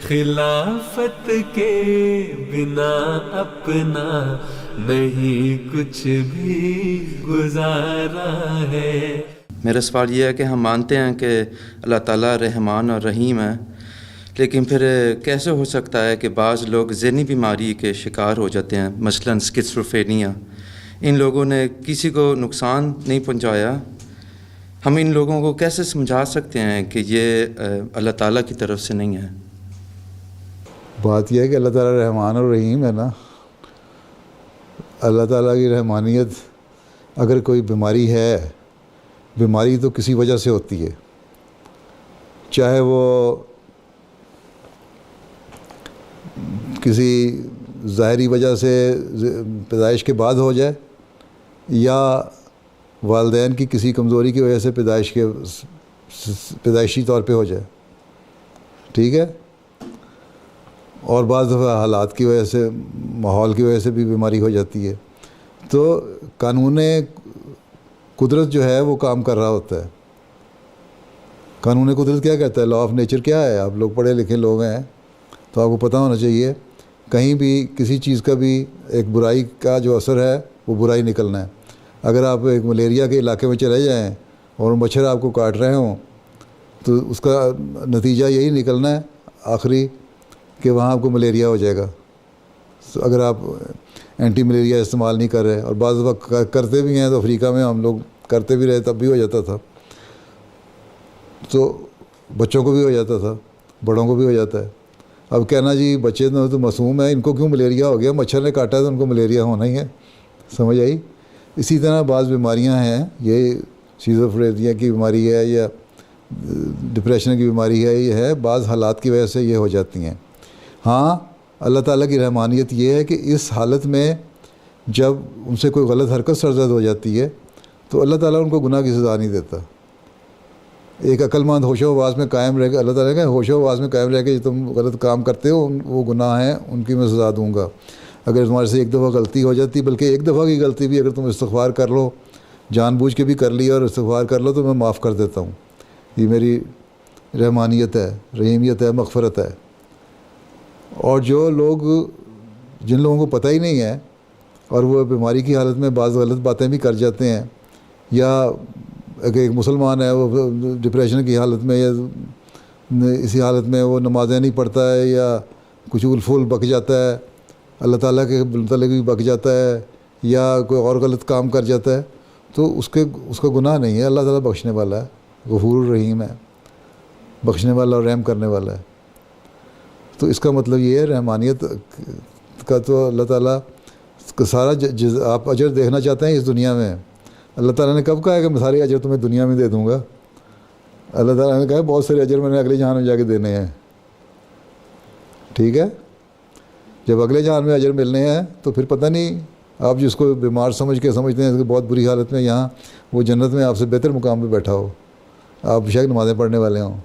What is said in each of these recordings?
خلافت کے بنا اپنا نہیں کچھ بھی گزارا ہے۔ میرا سوال یہ ہے کہ ہم مانتے ہیں کہ اللہ تعالیٰ رحمان اور رحیم ہے، لیکن پھر کیسے ہو سکتا ہے کہ بعض لوگ ذہنی بیماری کے شکار ہو جاتے ہیں، مثلاً سکیزوفرینیا؟ ان لوگوں نے کسی کو نقصان نہیں پہنچایا، ہم ان لوگوں کو کیسے سمجھا سکتے ہیں کہ یہ اللہ تعالیٰ کی طرف سے نہیں ہے؟ بات یہ ہے کہ اللہ تعالیٰ رحمان اور رحیم ہے نا۔ اللہ تعالیٰ کی رحمانیت، اگر کوئی بیماری ہے، بیماری تو کسی وجہ سے ہوتی ہے، چاہے وہ کسی ظاہری وجہ سے پیدائش کے بعد ہو جائے یا والدین کی کسی کمزوری کی وجہ سے پیدائشی طور پہ ہو جائے، ٹھیک ہے، اور بعض دفعہ حالات کی وجہ سے، ماحول کی وجہ سے بھی بیماری ہو جاتی ہے۔ تو قانون قدرت جو ہے وہ کام کر رہا ہوتا ہے۔ قانون قدرت کیا کہتا ہے؟ لا آف نیچر کیا ہے؟ آپ لوگ پڑھے لکھے لوگ ہیں تو آپ کو پتہ ہونا چاہیے، کہیں بھی کسی چیز کا بھی ایک برائی کا جو اثر ہے وہ برائی نکلنا ہے۔ اگر آپ ایک ملیریا کے علاقے میں چلے جائیں اور مچھر آپ کو کاٹ رہے ہوں تو اس کا نتیجہ یہی نکلنا ہے آخری کہ وہاں آپ کو ملیریا ہو جائے گا، اگر آپ اینٹی ملیریا استعمال نہیں کر رہے۔ اور بعض وقت کرتے بھی ہیں، تو افریقہ میں ہم لوگ کرتے بھی رہے، تب بھی ہو جاتا تھا، تو بچوں کو بھی ہو جاتا تھا، بڑوں کو بھی ہو جاتا ہے۔ اب کہنا جی بچے تو معصوم ہیں، ان کو کیوں ملیریا ہو گیا؟ مچھر نے کاٹا ہے تو ان کو ملیریا ہونا ہی ہے، سمجھ آئی؟ اسی طرح بعض بیماریاں ہیں، یہ سکیزوفرینیا کی بیماری ہے یا ڈپریشن کی بیماری ہے، یہ ہے بعض حالات کی وجہ سے یہ ہو جاتی ہیں۔ ہاں، اللہ تعالیٰ کی رحمانیت یہ ہے کہ اس حالت میں جب ان سے کوئی غلط حرکت سرزد ہو جاتی ہے تو اللہ تعالیٰ ان کو گناہ کی سزا نہیں دیتا۔ ایک عقل مند ہوش و حواس میں قائم رہ کے، اللہ تعالیٰ کہ ہوش و حواس میں قائم رہ کے جو تم غلط کام کرتے ہو وہ گناہ ہیں، ان کی میں سزا دوں گا۔ اگر تمہارے سے ایک دفعہ غلطی ہو جاتی، بلکہ ایک دفعہ کی غلطی بھی اگر تم استغفار کر لو، جان بوجھ کے بھی کر لی اور استغفار کر لو، تو میں معاف کر دیتا ہوں۔ یہ میری رحمانیت ہے، رحیمیت ہے، مغفرت ہے۔ اور جو لوگ، جن لوگوں کو پتہ ہی نہیں ہے اور وہ بیماری کی حالت میں بعض غلط باتیں بھی کر جاتے ہیں، یا اگر ایک مسلمان ہے وہ ڈپریشن کی حالت میں یا اسی حالت میں وہ نمازیں نہیں پڑھتا ہے یا کچھ اول پھول بک جاتا ہے، اللہ تعالیٰ کے متعلق بھی بک جاتا ہے یا کوئی اور غلط کام کر جاتا ہے، تو اس کا گناہ نہیں ہے۔ اللہ تعالیٰ بخشنے والا ہے، غفور الرحیم ہے، بخشنے والا اور رحم کرنے والا ہے۔ تو اس کا مطلب یہ ہے رحمانیت کا تو اللہ تعالیٰ کا سارا آپ اجر دیکھنا چاہتے ہیں اس دنیا میں، اللہ تعالیٰ نے کب کہا ہے کہ میں سارے اجر تمہیں دنیا میں دے دوں گا؟ اللہ تعالیٰ نے کہا ہے بہت سارے اجر میں نے اگلے جہان میں جا کے دینے ہیں، ٹھیک ہے؟ جب اگلے جہان میں اجر ملنے ہیں تو پھر پتہ نہیں، آپ جس کو بیمار سمجھتے ہیں کہ بہت بری حالت میں، یہاں وہ جنت میں آپ سے بہتر مقام پہ بیٹھا ہو، آپ شاید نمازیں پڑھنے والے ہوں،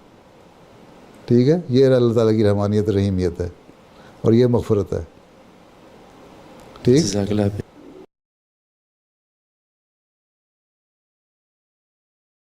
ٹھیک ہے؟ یہ اللہ تعالیٰ کی رحمانیت، رحیمیت ہے، اور یہ مغفرت ہے، ٹھیک؟